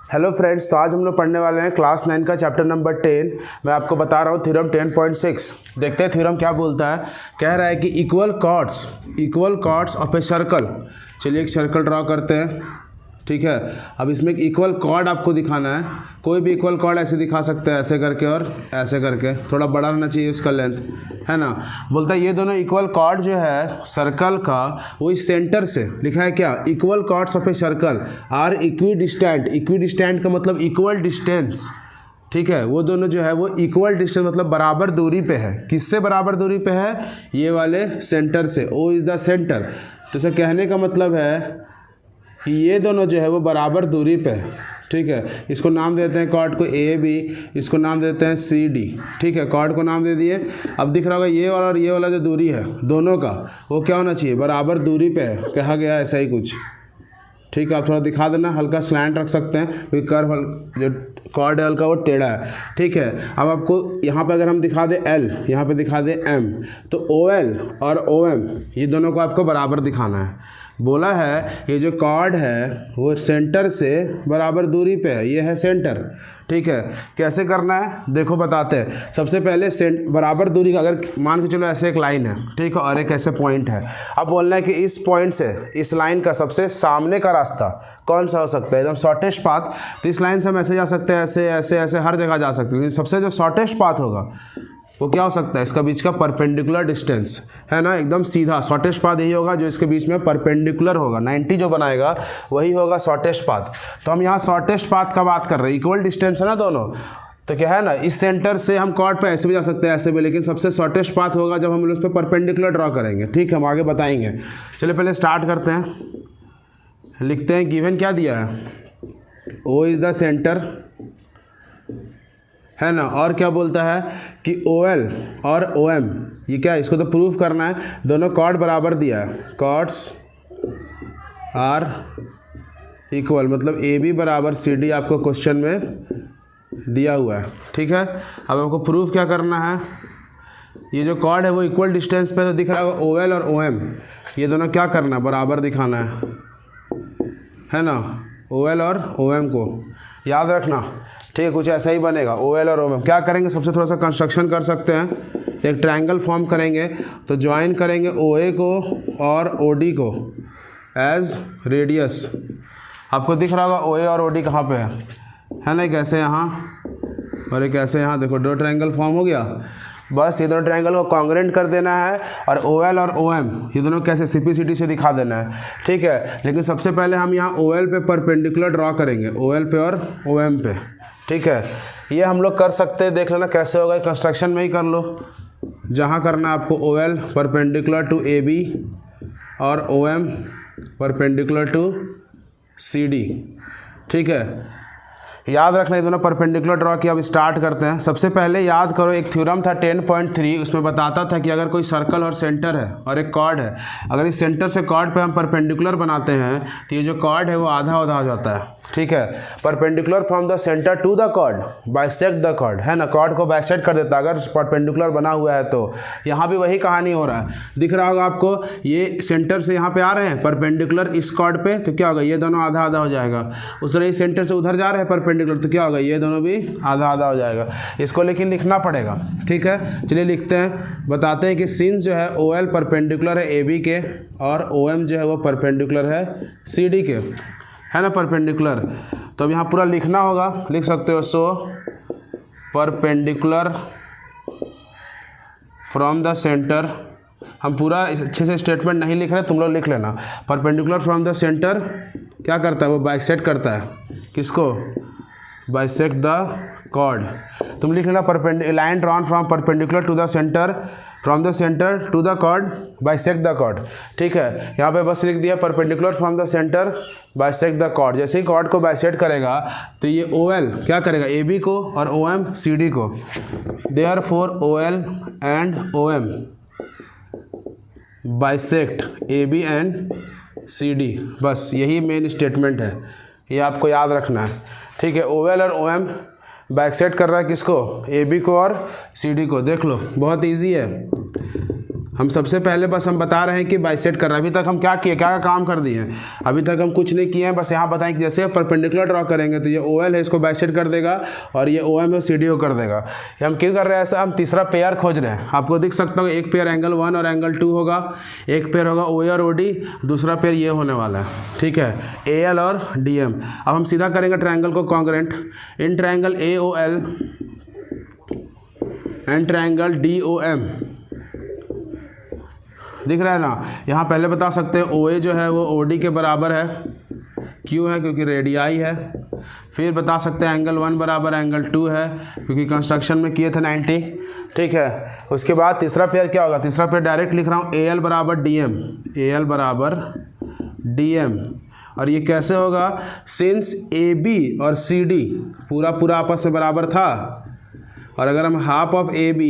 Hello friends, तो आज हम लोग पढ़ने वाले हैं क्लास 9 का चैप्टर नंबर 10। मैं आपको बता रहा हूँ थ्योरम 10.6। देखते हैं थ्योरम क्या बोलता है। कह रहा है कि equal chords of a circle. चलिए एक सर्कल ड्रॉ करते हैं, ठीक है। अब इसमें एक इक्वल कॉर्ड आपको दिखाना है। कोई भी इक्वल कॉर्ड ऐसे दिखा सकते हैं, ऐसे करके और ऐसे करके। थोड़ा बड़ा रहना चाहिए इसका लेंथ, है ना। बोलता है ये दोनों इक्वल कॉर्ड जो है सर्कल का, वो इस सेंटर से लिखा है क्या, equal chords of a circle are equidistant का मतलब इक्वल डिस्टेंस, ठीक है। वो दोनों जो है वो इक्वल डिस्टेंस मतलब बराबर दूरी पे है। किससे बराबर दूरी पे है? ये वाले सेंटर से। O is the centre. तो इसे कहने का मतलब है कि ये दोनों जो है वो बराबर दूरी पे है, ठीक है। इसको नाम देते हैं कॉर्ड को ए बी, इसको नाम देते हैं सी डी, ठीक है। कॉर्ड को नाम दे दिए। अब दिख रहा होगा ये वाला और ये वाला जो दूरी है दोनों का, वो क्या होना चाहिए, बराबर दूरी पे है। कहा गया ऐसा ही कुछ, ठीक है। आप थोड़ा दिखा देना, हल्का स्लैंट रख सकते हैं क्योंकि कर्व जो कॉर्ड है हल्का वो टेढ़ा है, ठीक है। अब आपको यहाँ पे अगर हम दिखा दें एल, यहाँ पे दिखा दें एम, तो ओ एल और ओ एम ये दोनों को आपको बराबर दिखाना है। बोला है ये जो कॉर्ड है वो सेंटर से बराबर दूरी पे है, ये है सेंटर, ठीक है। कैसे करना है देखो बताते हैं। सबसे पहले बराबर दूरी का, अगर मान के चलो ऐसे एक लाइन है, ठीक है, और एक ऐसे पॉइंट है। अब बोलना है कि इस पॉइंट से इस लाइन का सबसे सामने का रास्ता कौन सा हो सकता है, एकदम शॉर्टेस्ट पाथ। तो इस लाइन से हम ऐसे जा सकते हैं, ऐसे ऐसे ऐसे हर जगह जा सकते हैं, लेकिन सबसे जो शॉर्टेस्ट पाथ होगा वो क्या हो सकता है, इसका बीच का परपेंडिकुलर डिस्टेंस, है ना। एकदम सीधा शॉर्टेस्ट पाथ यही होगा जो इसके बीच में परपेंडिकुलर होगा, 90 जो बनाएगा वही होगा शॉर्टेस्ट पाथ। तो हम यहाँ शॉर्टेस्ट पाथ का बात कर रहे हैं, इक्वल डिस्टेंस है ना दोनों। तो क्या है ना, इस सेंटर से हम कॉर्ड पे ऐसे भी जा सकते हैं, ऐसे भी, लेकिन सबसे शॉर्टेस्ट पाथ होगा जब हम उस पर परपेंडिकुलर ड्रॉ करेंगे, ठीक है। हम आगे बताएंगे। चलिए पहले स्टार्ट करते हैं। लिखते हैं गिवन क्या दिया है, ओ इज़ द सेंटर, है ना। और क्या बोलता है कि OL और OM ये क्या है, इसको तो प्रूव करना है। दोनों कॉर्ड बराबर दिया है, कॉर्ड्स आर इक्वल, मतलब AB बराबर CD आपको क्वेश्चन में दिया हुआ है, ठीक है। अब आपको प्रूफ क्या करना है, ये जो कॉर्ड है वो इक्वल डिस्टेंस पे तो दिख रहा होगा OL और OM, ये दोनों क्या करना है, बराबर दिखाना है ना। OL और OM को याद रखना, ठीक है। कुछ ऐसा ही बनेगा, OL और OM। क्या करेंगे, सबसे थोड़ा सा कंस्ट्रक्शन कर सकते हैं। एक ट्रायंगल फॉर्म करेंगे, तो ज्वाइन करेंगे OA को और OD को एज रेडियस। आपको दिख रहा होगा OA और OD कहाँ पे है ना, एक ऐसे यहाँ और एक ऐसे यहाँ। देखो दो ट्रायंगल फॉर्म हो गया। बस ये दोनों ट्रायंगल को कॉन्ग्रुएंट कर देना है, और OL और OM ये दोनों कैसे CPCD से दिखा देना है, ठीक है। लेकिन सबसे पहले हम यहाँ OL पे परपेंडिकुलर ड्रॉ करेंगे, OL पे और OM पे, ठीक है। ये हम लोग कर सकते हैं, देख लेना कैसे होगा, कंस्ट्रक्शन में ही कर लो। जहाँ करना है आपको OL परपेंडिकुलर टू AB और OM परपेंडिकुलर टू CD, ठीक है। याद रखना ये दोनों परपेंडिकुलर ड्रॉ किया। अब स्टार्ट करते हैं। सबसे पहले याद करो एक थ्योरम था 10.3, उसमें बताता था कि अगर कोई सर्कल और सेंटर है और एक कॉर्ड है, अगर इस सेंटर से कॉर्ड पे हम परपेंडिकुलर बनाते हैं तो ये जो कॉर्ड है वो आधा आधा हो जाता है, ठीक है। Perpendicular from the centre to the chord bisect the chord, है ना। कॉर्ड को बाइसेक्ट कर देता है अगर परपेंडिकुलर बना हुआ है तो। यहाँ भी वही कहानी हो रहा है, दिख रहा होगा आपको। ये सेंटर से यहाँ पे आ रहे हैं परपेंडिकुलर इस कॉर्ड पे, तो क्या होगा, ये दोनों आधा आधा हो जाएगा। उस तरह इस सेंटर से उधर जा रहे हैं परपेंडिकुलर, तो क्या होगा, ये दोनों भी आधा आधा हो जाएगा। इसको लेकिन लिखना पड़ेगा, ठीक है। चलिए लिखते हैं, बताते हैं कि सिंस जो है OL परपेंडिकुलर है AB के और OM जो है वो परपेंडिकुलर है CD के, है ना, परपेंडिकुलर। तो अब यहाँ पूरा लिखना होगा, लिख सकते हो। So perpendicular from the centre, हम पूरा अच्छे से स्टेटमेंट नहीं लिख रहे, तुम लोग लिख लेना। परपेंडिकुलर फ्रॉम द सेंटर क्या करता है, वो बाइसेक्ट करता है, किसको, बाइसेक्ट द कॉर्ड। तुम लिख लेना line drawn from perpendicular to the centre, from the centre to the chord bisect the chord, ठीक है। यहाँ पे बस लिख दिया perpendicular from the centre bisect the chord. जैसे ही कॉर्ड को बाइसेक्ट करेगा तो ये OL क्या करेगा, AB को और OM CD को। Therefore OL and OM bisect AB and CD। बस यही मेन स्टेटमेंट है, ये आपको याद रखना है, ठीक है। OL और OM बाइसेक्ट कर रहा है किसको, AB को और CD को। देख लो बहुत इजी है, हम सबसे पहले बस हम बता रहे हैं कि बाइसेक्ट कर रहे हैं। अभी तक हम क्या किए, क्या काम कर दिए हैं, अभी तक हम कुछ नहीं किए हैं। बस यहाँ बताएं कि जैसे परपेंडिकुलर ड्रॉ करेंगे तो ये OL है, इसको बाइसेक्ट कर देगा, और ये OM है CD को कर देगा। हम क्यों कर रहे हैं ऐसा, हम तीसरा पेयर खोज रहे हैं। आपको दिख सकता है एक पेयर एंगल 1 और एंगल 2 होगा, एक पेयर होगा OA और OD, दूसरा पेयर ये होने वाला है, ठीक है, AL और DM। अब हम सीधा करेंगे ट्रायंगल को congruent. In triangle AOL and triangle DOM, दिख रहा है ना। यहाँ पहले बता सकते हैं OA जो है वो OD के बराबर है, क्यों है, क्योंकि रेडियाई है। फिर बता सकते हैं एंगल 1 बराबर एंगल 2 है, क्योंकि कंस्ट्रक्शन में किए थे 90, ठीक है। उसके बाद तीसरा पेयर क्या होगा, तीसरा पेयर डायरेक्ट लिख रहा हूँ, AL बराबर DM, AL बराबर DM। और ये कैसे होगा, सिंस AB और CD पूरा आपस में बराबर था, और अगर हम हाफ ऑफ AB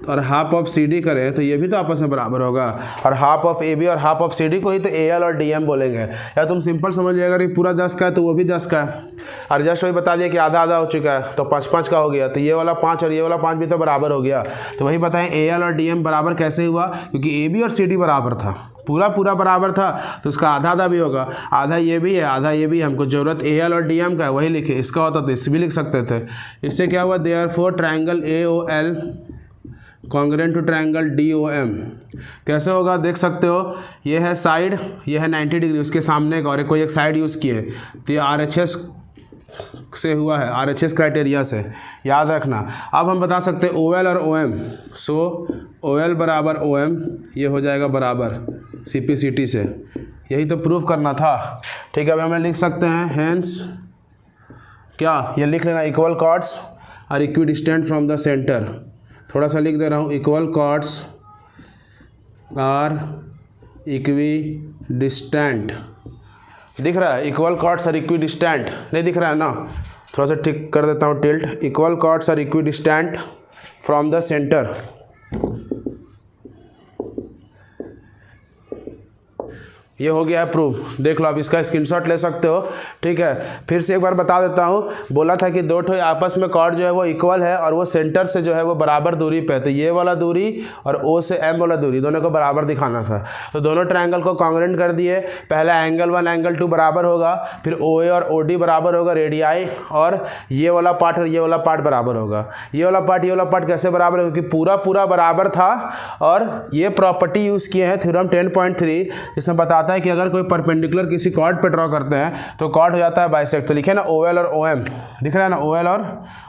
और हाफ ऑफ CD करें तो ये भी तो आपस में बराबर होगा, और हाफ ऑफ AB और हाफ ऑफ CD को ही तो AL और DM बोलेंगे। या तुम सिंपल समझ जाएगा कि पूरा 10 का है तो वो भी 10 का है, और जस्ट वही बता दिया कि आधा आधा हो चुका है तो 5-5 का हो गया, तो ये वाला 5 और ये वाला 5 भी तो बराबर हो गया। तो वही बताएं AL और DM बराबर कैसे हुआ, क्योंकि AB और CD बराबर था, पूरा बराबर था, तो उसका आधा आधा भी होगा, आधा ये भी है आधा ये भी है। हमको ज़रूरत AL और DM का है, वही लिखे। इसका होता तो इसे भी लिख सकते थे। इससे क्या हुआ, therefore triangle AOL congruent to triangle DOM। कैसे होगा देख सकते हो, ये है साइड, ये है 90 डिग्री, उसके सामने एक और कोई एक साइड यूज़ किए, तो ये RHS से हुआ है, RHS क्राइटेरिया से, याद रखना। अब हम बता सकते हैं OL और OM, सो OL बराबर OM ये हो जाएगा बराबर CPCT से, यही तो प्रूफ करना था, ठीक है। अब हमें लिख सकते हैं हेंस क्या, ये लिख लेना, equal chords are equidistant from the centre. थोड़ा सा लिख दे रहा हूँ, इक्वल कॉर्ड्स आर इक्विडिस्टेंट, दिख रहा है, इक्वल कॉर्ड्स आर इक्विडिस्टेंट, नहीं दिख रहा है ना, थोड़ा सा टिक कर देता हूँ tilt, equal chords are equidistant from the centre. ये हो गया है प्रूफ, देख लो, आप इसका स्क्रीनशॉट ले सकते हो, ठीक है। फिर से एक बार बता देता हूँ, बोला था कि दो ठो आपस में कॉर्ड जो है वो इक्वल है और वो सेंटर से जो है वो बराबर दूरी पे है, तो ये वाला दूरी और O से M वाला दूरी दोनों को बराबर दिखाना था। तो दोनों ट्रायंगल को कॉन्ग्रेंट कर दिए, पहला एंगल 1 एंगल 2 बराबर होगा, फिर OA और OD बराबर होगा रेडियाई, और ये वाला पार्ट और ये वाला पार्ट बराबर होगा। ये वाला पार्ट कैसे बराबर है, क्योंकि पूरा बराबर था, और ये प्रॉपर्टी यूज़ किए हैं थ्योरम 10.3, जिसमें बताता है कि अगर कोई परपेंडिकुलर किसी कॉर्ड पे ड्रॉ करते हैं तो कॉर्ड हो जाता है बाइसेक्ट। तो लिखे ना OL और OM, दिख रहा है ना, OL और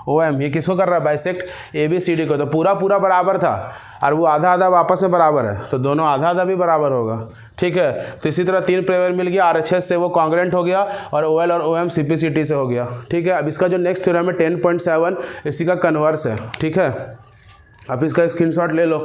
OM, ये किसको कर रहा है, बाइसेक्ट ABCD को। तो पूरा बराबर था और वो आधा आधा वापस में बराबर है, तो दोनों आधा आधा भी बराबर होगा, ठीक है। तो इसी तरह 3 पेयर मिल गया, RHS से वो कॉन्ग्रेंट हो गया, और OL और OM CPCT से हो गया, ठीक है। अब इसका जो नेक्स्ट थ्योरम है 10.7 इसी का कन्वर्स है, ठीक है। अब इसका स्क्रीनशॉट ले लो।